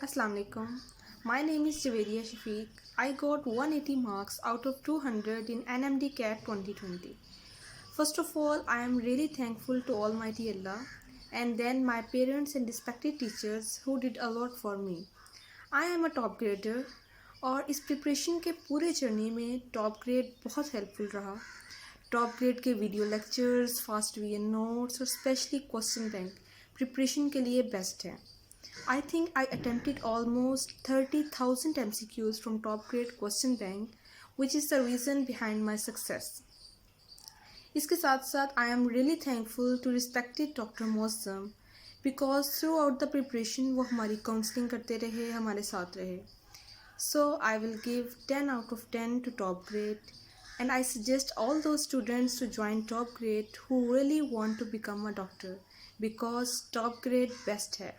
Assalamu alaikum. My name is Javeria Shafiq. I got 180 marks out of 200 in NMDCAT 2020. First of all, I am really thankful to Almighty Allah and then my parents and respected teachers who did a lot for me. I am a top grader और इस preparation के पूरे journey में top grade बहुत helpful रहा। Top grade के video lectures, fast वीएन notes और स्पेशली क्वेश्चन बैंक प्रिपरेशन के लिए बेस्ट है। I think I attempted almost 30,000 MCQs from top grade question bank, which is the reason behind my success. इसके साथ साथ I am really thankful to respected Dr. Moazzam because throughout the preparation वो हमारी counselling करते रहे, हमारे साथ रहे. So I will give 10 out of 10 to top grade and I suggest all those students to join top grade who really want to become a doctor because top grade best है.